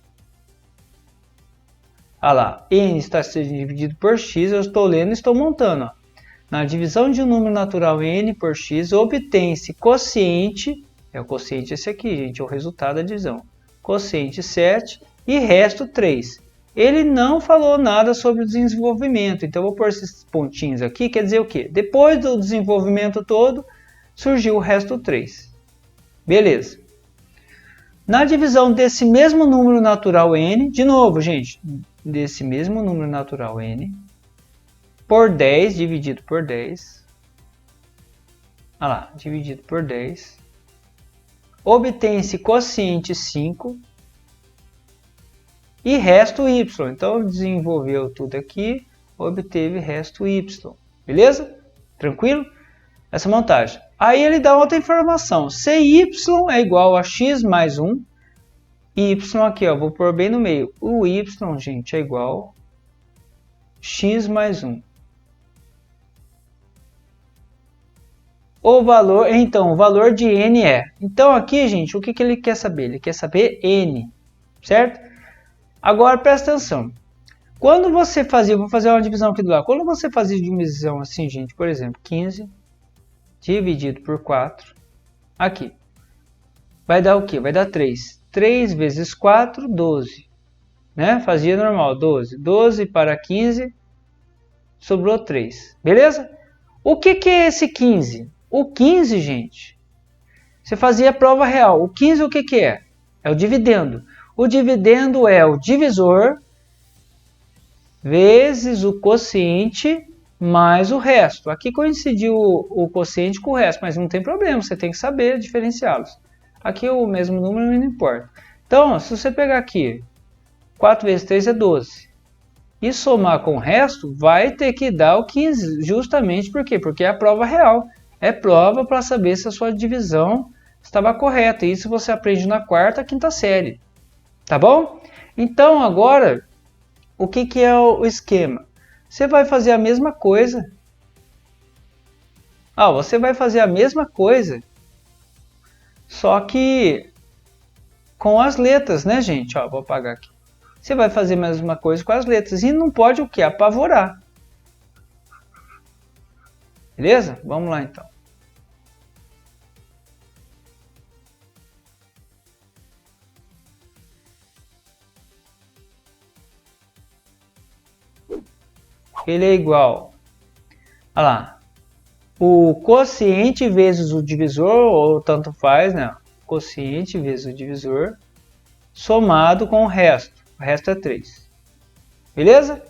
Olha lá, n está sendo dividido por x, eu estou lendo e estou montando, ó. Na divisão de um número natural n por x, obtém-se quociente, é o quociente esse aqui, gente, é o resultado da divisão, quociente 7 e resto 3. Ele não falou nada sobre o desenvolvimento, então eu vou pôr esses pontinhos aqui, quer dizer o quê? Depois do desenvolvimento todo, surgiu o resto 3. Beleza. Na divisão desse mesmo número natural n, de novo, gente, desse mesmo número natural n, por 10, dividido por 10. Olha lá, dividido por 10. Obtém-se quociente 5 e resto y. Então, desenvolveu tudo aqui, obteve resto y. Beleza? Tranquilo? Essa montagem. Aí ele dá outra informação. CY é igual a x mais 1. Y aqui, ó, vou pôr bem no meio. O y, gente, é igual a x mais 1. O valor, então, o valor de n é. Então aqui, gente, o que ele quer saber? Ele quer saber n, certo? Agora presta atenção. Quando você fazia, vou fazer uma divisão aqui do lado. Quando você fazia divisão assim, gente, por exemplo, 15 dividido por 4, aqui, vai dar o quê? Vai dar 3. 3 vezes 4, 12. Né? Fazia normal, 12. 12 para 15, sobrou 3. Beleza? O que é esse 15? O 15, gente, você fazia a prova real. O 15 o que é? É o dividendo. O dividendo é o divisor vezes o quociente mais o resto. Aqui coincidiu o quociente com o resto, mas não tem problema, você tem que saber diferenciá-los. Aqui o mesmo número não importa. Então, se você pegar aqui, 4 vezes 3 é 12. e somar com o resto, vai ter que dar o 15, justamente por quê? Porque é a prova real. É prova para saber se a sua divisão estava correta. Isso você aprende na quarta, quinta série. Tá bom? Então agora, o que é o esquema? Você vai fazer a mesma coisa. Você vai fazer a mesma coisa, só que com as letras, né, gente? Vou apagar aqui. Você vai fazer a mesma coisa com as letras e não pode o que? Apavorar. Beleza? Vamos lá então. Ele é igual, olha lá, o quociente vezes o divisor, ou tanto faz, né? Quociente vezes o divisor, somado com o resto é 3. Beleza?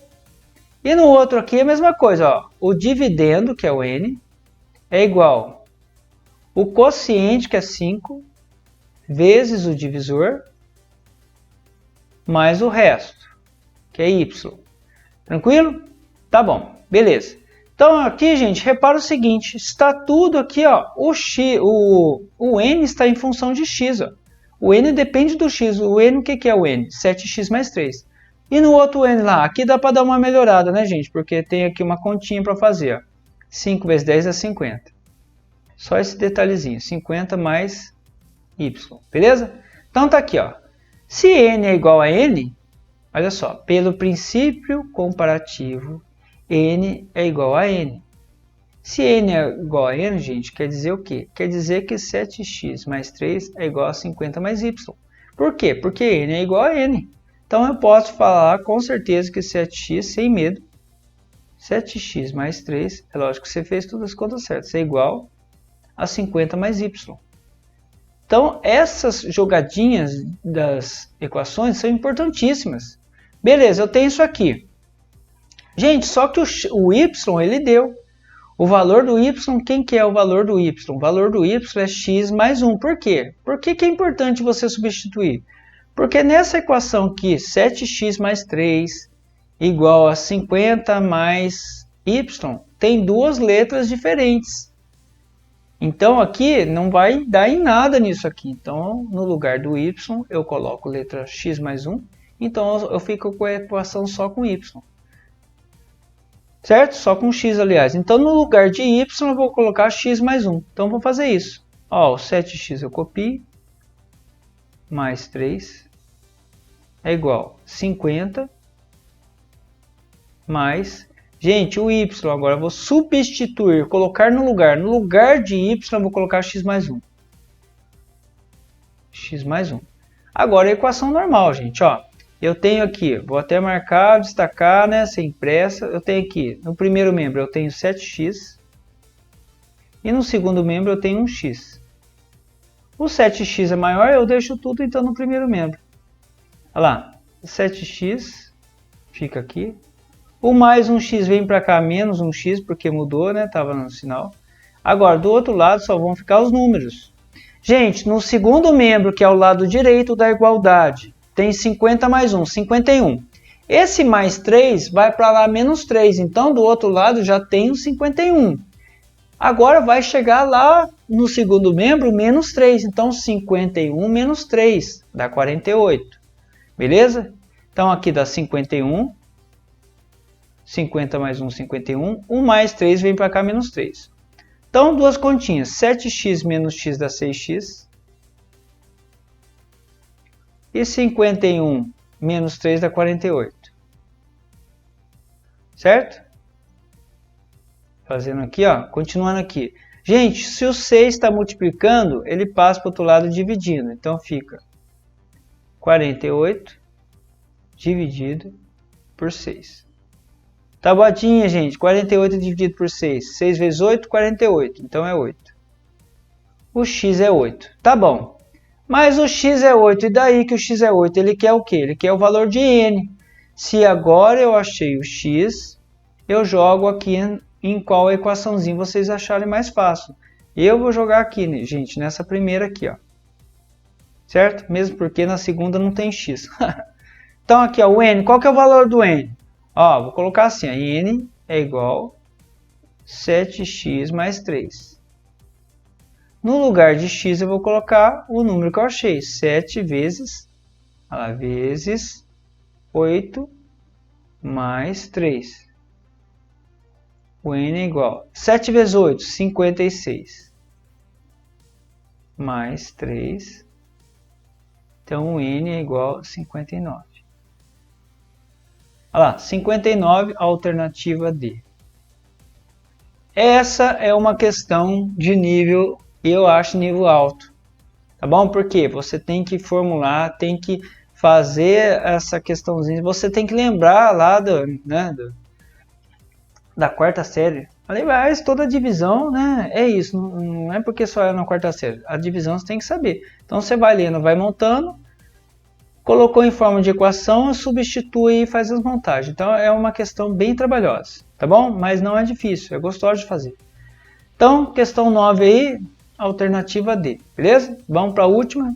E no outro aqui é a mesma coisa, ó. O dividendo, que é o n, é igual o quociente, que é 5, vezes o divisor, mais o resto, que é y. Tranquilo? Tá bom, beleza. Então aqui, gente, repara o seguinte, está tudo aqui, ó, o n está em função de x, ó. O n depende do x, o n, o que é o n? 7x mais 3. E no outro n lá, aqui dá para dar uma melhorada, né, gente? Porque tem aqui uma continha para fazer, ó. 5 vezes 10 é 50. Só esse detalhezinho, 50 mais y, beleza? Então tá aqui, ó. Se n é igual a n, olha só, pelo princípio comparativo, n é igual a n. Se n é igual a n, gente, quer dizer o quê? Quer dizer que 7x mais 3 é igual a 50 mais y. Por quê? Porque n é igual a n. Então eu posso falar com certeza que 7x, sem medo, 7x mais 3, é lógico que você fez todas as contas certas, é igual a 50 mais y. Então essas jogadinhas das equações são importantíssimas. Beleza, eu tenho isso aqui. Gente, só que o y ele deu. O valor do y, quem que é o valor do y? O valor do y é x mais 1. Por quê? Por que é importante você substituir? Porque nessa equação aqui, 7x mais 3 igual a 50 mais y, tem duas letras diferentes. Então aqui não vai dar em nada nisso aqui. Então no lugar do y eu coloco letra x mais 1. Então eu fico com a equação só com y. Certo? Só com x, aliás. Então, no lugar de y, eu vou colocar x mais 1. Então, vou fazer isso. Ó, o 7x eu copio. Mais 3 é igual a 50. Mais... Gente, o y agora eu vou substituir, colocar no lugar. No lugar de y, eu vou colocar x mais 1. X mais 1. Agora, a equação normal, gente. Ó. Eu tenho aqui, vou até marcar, destacar, né, sem pressa. Eu tenho aqui, no primeiro membro eu tenho 7x. E no segundo membro eu tenho 1x. O 7x é maior, eu deixo tudo então no primeiro membro. Olha lá, 7x fica aqui. O mais 1x vem para cá, menos 1x, porque mudou, né, estava no sinal. Agora, do outro lado só vão ficar os números. Gente, no segundo membro, que é o lado direito da igualdade, tem 50 mais 1, 51. Esse mais 3 vai para lá menos 3. Então, do outro lado já tem o 51. Agora vai chegar lá no segundo membro menos 3. Então, 51 menos 3 dá 48. Beleza? Então, aqui dá 51. 50 mais 1, 51. 1 mais 3 vem para cá menos 3. Então, duas continhas. 7x menos x dá 6x. E 51 menos 3 dá 48. Certo? Fazendo aqui, ó, continuando aqui. Gente, se o 6 está multiplicando, ele passa para o outro lado dividindo. Então fica 48 dividido por 6. Tabuadinha, gente. 48 dividido por 6. 6 vezes 8, 48. Então é 8. O x é 8. Tá bom. Mas o x é 8, e daí que o x é 8? Ele quer o quê? Ele quer o valor de n. Se agora eu achei o x, eu jogo aqui em qual equaçãozinha vocês acharem mais fácil. Eu vou jogar aqui, gente, nessa primeira aqui, ó. Certo? Mesmo porque na segunda não tem x. Então aqui, ó, o n. Qual que é o valor do n? Ó, vou colocar assim, a n é igual 7x mais 3. No lugar de x eu vou colocar o número que eu achei, 7 vezes, vezes 8 mais 3. O n é igual a 7 vezes 8, 56. Mais 3. Então o n é igual a 59. Olha lá, 59, alternativa D. Essa é uma questão de nível, eu acho, nível alto. Tá bom? Porque você tem que formular, tem que fazer essa questãozinha. Você tem que lembrar lá da quarta série. Aliás, toda divisão, né? É isso. Não é porque só é na quarta série. A divisão você tem que saber. Então você vai lendo, vai montando. Colocou em forma de equação, substitui e faz as montagens. Então é uma questão bem trabalhosa, tá bom? Mas não é difícil, é gostoso de fazer. Então, questão 9 aí, alternativa D, beleza? Vamos para a última.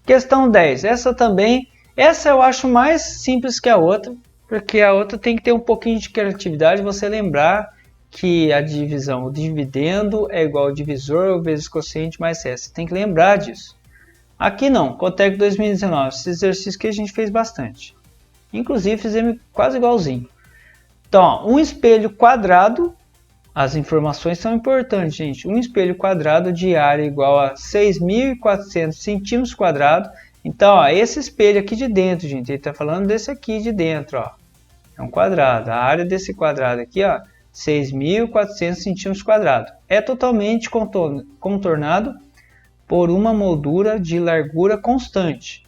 Questão 10, essa eu acho mais simples que a outra, porque a outra tem que ter um pouquinho de criatividade, você lembrar que a divisão, o dividendo é igual ao divisor vezes quociente mais S. Você tem que lembrar disso. Aqui não, Cotec 2019, esse exercício que a gente fez bastante. Inclusive fizemos quase igualzinho. Então, ó, um espelho quadrado, as informações são importantes, gente. Um espelho quadrado de área igual a 6.400 centímetros quadrados. Então, ó, esse espelho aqui de dentro, gente, ele está falando desse aqui de dentro, ó. É um quadrado. A área desse quadrado aqui, ó, 6.400 centímetros quadrados. É totalmente contornado por uma moldura de largura constante,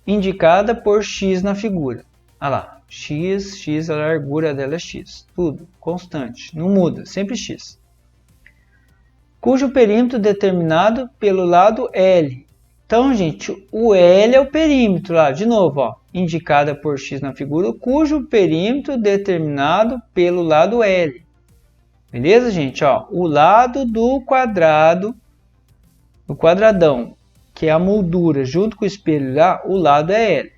indicada por x na figura. Olha lá, x, a largura dela é x, tudo constante, não muda, sempre x. Cujo perímetro determinado pelo lado L. Então, gente, o L é o perímetro, lá, de novo, ó, indicada por x na figura, cujo perímetro determinado pelo lado L. Beleza, gente? Ó, o lado do quadrado, o quadradão, que é a moldura junto com o espelho lá, o lado é L.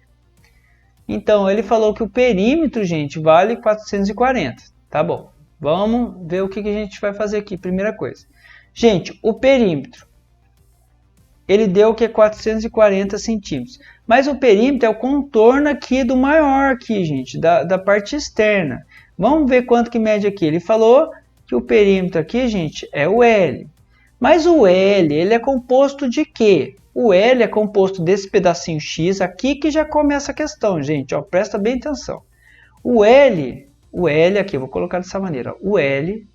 Então, ele falou que o perímetro, gente, vale 440. Tá bom. Vamos ver o que a gente vai fazer aqui. Primeira coisa. Gente, o perímetro, ele deu o que? 440 centímetros. Mas o perímetro é o contorno aqui do maior aqui, gente, da parte externa. Vamos ver quanto que mede aqui. Ele falou que o perímetro aqui, gente, é o L. Mas o L, ele é composto de quê? O L é composto desse pedacinho X aqui que já começa a questão, gente. Ó, presta bem atenção. O L aqui, eu vou colocar dessa maneira. O L,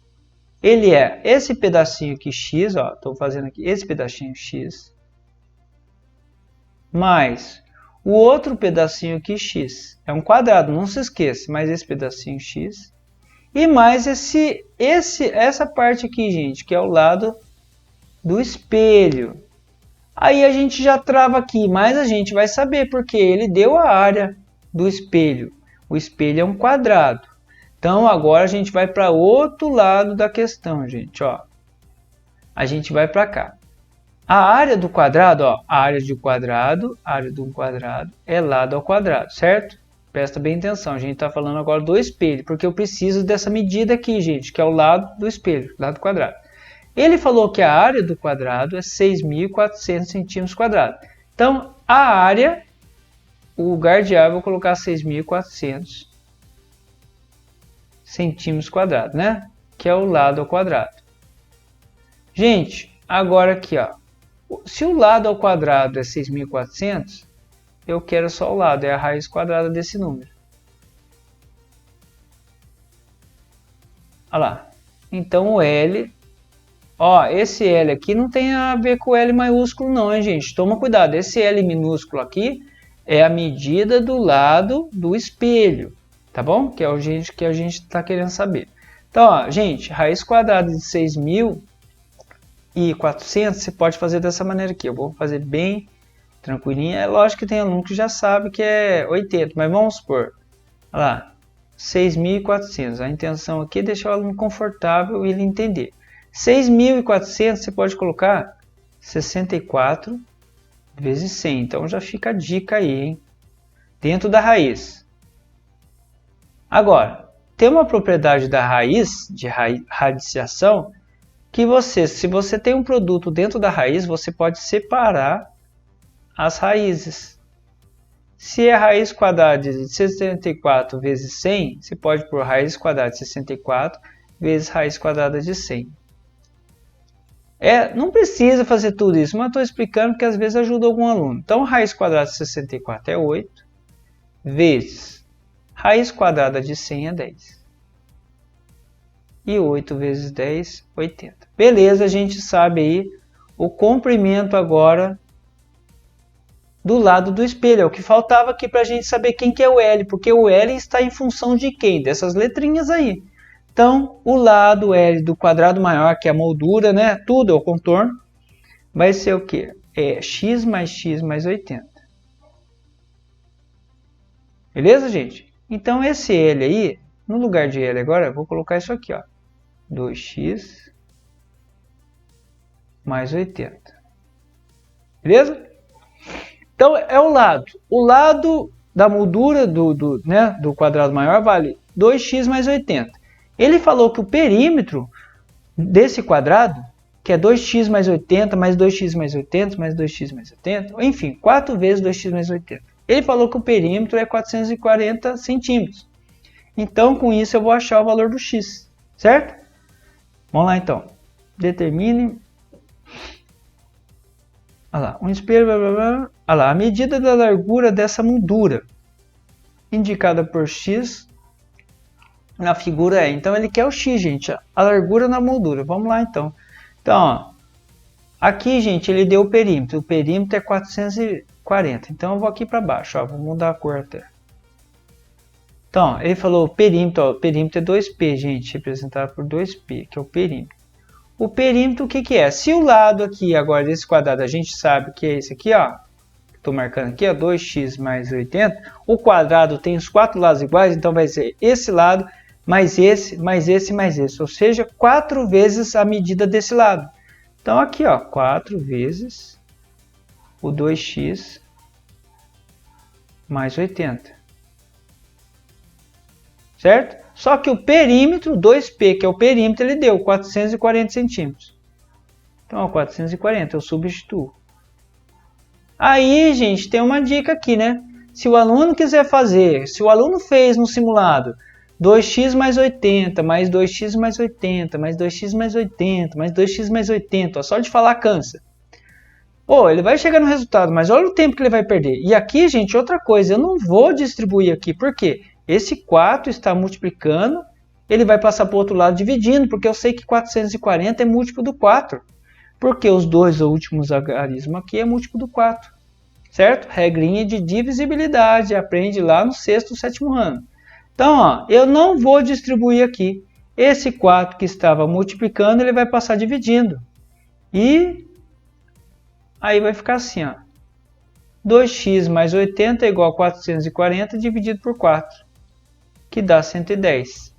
ele é esse pedacinho aqui X, ó, estou fazendo aqui esse pedacinho X, mais o outro pedacinho aqui X. É um quadrado, não se esqueça, mais esse pedacinho X. E mais essa parte aqui, gente, que é o lado do espelho. Aí a gente já trava aqui, mas a gente vai saber porque ele deu a área do espelho. O espelho é um quadrado. Então agora a gente vai para outro lado da questão, gente, ó. A gente vai para cá. A área do quadrado, ó, a área de um quadrado é lado ao quadrado, certo? Presta bem atenção, a gente está falando agora do espelho, porque eu preciso dessa medida aqui, gente, que é o lado do espelho, lado quadrado. Ele falou que a área do quadrado é 6.400 centímetros quadrados. Então, a área, o lugar de área, eu vou colocar 6.400 centímetros quadrados, né? Que é o lado ao quadrado. Gente, agora aqui, ó. Se o lado ao quadrado é 6.400, eu quero só o lado, é a raiz quadrada desse número. Olha lá. Então, o L... Ó, esse L aqui não tem a ver com o L maiúsculo não, hein, gente? Toma cuidado, esse L minúsculo aqui é a medida do lado do espelho, tá bom? Que é o que a gente está querendo saber. Então, ó, gente, raiz quadrada de 6.400, você pode fazer dessa maneira aqui. Eu vou fazer bem tranquilinho. É lógico que tem aluno que já sabe que é 80, mas vamos supor. Olha lá, 6.400. A intenção aqui é deixar o aluno confortável e ele entender. 6.400 você pode colocar 64 vezes 100. Então já fica a dica aí, hein? Dentro da raiz. Agora, tem uma propriedade da raiz, de radiciação, que se você tem um produto dentro da raiz, você pode separar as raízes. Se é raiz quadrada de 64 vezes 100, você pode pôr raiz quadrada de 64 vezes raiz quadrada de 100. Não precisa fazer tudo isso, mas estou explicando porque às vezes ajuda algum aluno. Então, raiz quadrada de 64 é 8, vezes raiz quadrada de 100 é 10. E 8 vezes 10, 80. Beleza, a gente sabe aí o comprimento agora do lado do espelho. É o que faltava aqui para a gente saber quem que é o L, porque o L está em função de quem? Dessas letrinhas aí. Então, o lado L do quadrado maior, que é a moldura, né? Tudo é o contorno, vai ser o quê? X mais 80. Beleza, gente? Então, esse L aí, no lugar de L agora, eu vou colocar isso aqui, ó. 2x mais 80. Beleza? Então, é o lado. O lado da moldura do quadrado maior vale 2x mais 80. Ele falou que o perímetro desse quadrado, que é 2x mais 80, mais 2x mais 80, mais 2x mais 80, enfim, 4 vezes 2x mais 80. Ele falou que o perímetro é 440 centímetros. Então, com isso, eu vou achar o valor do x, certo? Vamos lá, então. Determine... Olha lá, um espelho... Blá, blá, blá. Olha lá, a medida da largura dessa moldura, indicada por x... na figura é. Então, ele quer o x, gente. A largura na moldura. Vamos lá, então. Então, ó, aqui, gente, ele deu o perímetro. O perímetro é 440. Então, eu vou aqui para baixo. Ó, vou mudar a cor até. Então, ó, ele falou o perímetro. Ó, o perímetro é 2P, gente. Representado por 2P, que é o perímetro. O perímetro, o que que é? Se o lado aqui, agora, desse quadrado, a gente sabe que é esse aqui, ó. Estou marcando aqui, ó, 2x mais 80. O quadrado tem os 4 lados iguais, então vai ser esse lado mais esse, mais esse, mais esse. Ou seja, 4 vezes a medida desse lado. Então, aqui, ó, 4 vezes o 2x mais 80. Certo? Só que o perímetro, 2P, que é o perímetro, ele deu 440 centímetros. Então, ó, 440, eu substituo. Aí, gente, tem uma dica aqui, né? Se o aluno quiser fazer, se o aluno fez no simulado 2x mais 80, mais 2x mais 80, mais 2x mais 80, mais 2x mais 80, ó, só de falar cansa. Pô, ele vai chegar no resultado, mas olha o tempo que ele vai perder. E aqui, gente, outra coisa, eu não vou distribuir aqui, por quê? Esse 4 está multiplicando, ele vai passar para o outro lado dividindo, porque eu sei que 440 é múltiplo do 4. Porque os dois últimos algarismos aqui é múltiplo do 4. Certo? Regrinha de divisibilidade, aprende lá no 6º, 7º ano. Então, ó, eu não vou distribuir aqui. Esse 4 que estava multiplicando, ele vai passar dividindo. E aí vai ficar assim, ó. 2x mais 80 é igual a 440 dividido por 4, que dá 110.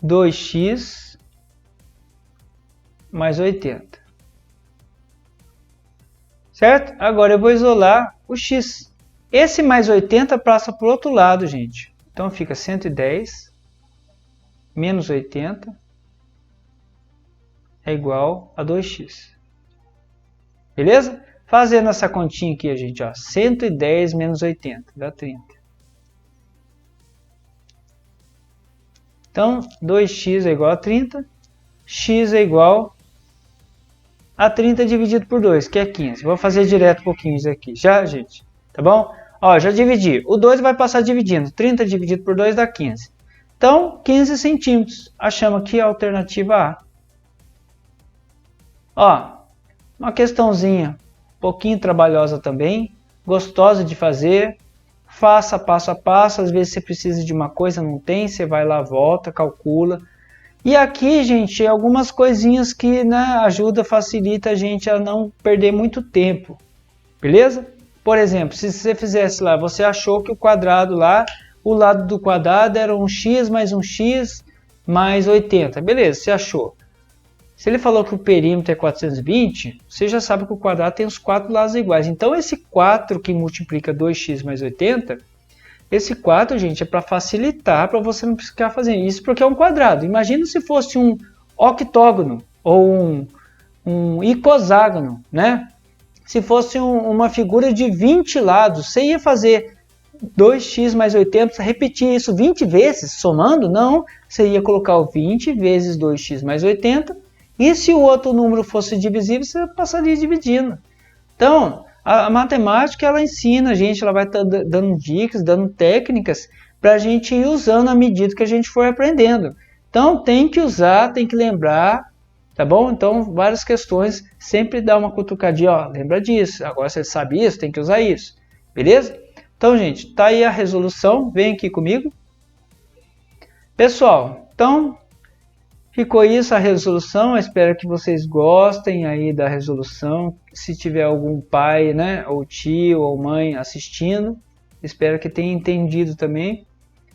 2x mais 80. Certo? Agora eu vou isolar o x. Esse mais 80 passa para o outro lado, gente. Então fica 110 menos 80 é igual a 2x. Beleza? Fazendo essa continha aqui, gente, ó, 110 menos 80 dá 30. Então, 2x é igual a 30, x é igual a 30 dividido por 2, que é 15. Vou fazer direto um pouquinho isso aqui, já, gente? Tá bom? Ó, já dividi. O 2 vai passar dividindo. 30 dividido por 2 dá 15. Então, 15 centímetros. Achamos aqui a alternativa A. Ó, uma questãozinha um pouquinho trabalhosa também, gostosa de fazer. Faça passo a passo. Às vezes você precisa de uma coisa, não tem, você vai lá, volta, calcula. E aqui, gente, algumas coisinhas que, né, ajuda, facilita a gente a não perder muito tempo. Beleza? Por exemplo, se você fizesse lá, você achou que o quadrado lá, o lado do quadrado era um x mais 80. Beleza, você achou. Se ele falou que o perímetro é 420, você já sabe que o quadrado tem os 4 lados iguais. Então, esse 4 que multiplica 2x mais 80, Esse 4, gente, é para facilitar, para você não ficar fazendo isso, porque é um quadrado. Imagina se fosse um octógono ou um icoságono, né? Se fosse uma figura de 20 lados, você ia fazer 2x mais 80, repetir isso 20 vezes, somando? Não, você ia colocar o 20 vezes 2x mais 80, e se o outro número fosse divisível, você passaria dividindo. Então, a matemática, ela ensina a gente, ela vai dando dicas, dando técnicas, para a gente ir usando à medida que a gente for aprendendo. Então, tem que usar, tem que lembrar, tá bom? Então, várias questões, sempre dá uma cutucadinha, ó, lembra disso, agora você sabe isso, tem que usar isso, beleza? Então, gente, tá aí a resolução, vem aqui comigo. Pessoal, então, ficou isso a resolução, eu espero que vocês gostem aí da resolução. Se tiver algum pai, né, ou tio ou mãe assistindo, espero que tenha entendido também,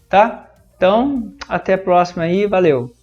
tá? Então, até a próxima aí, valeu!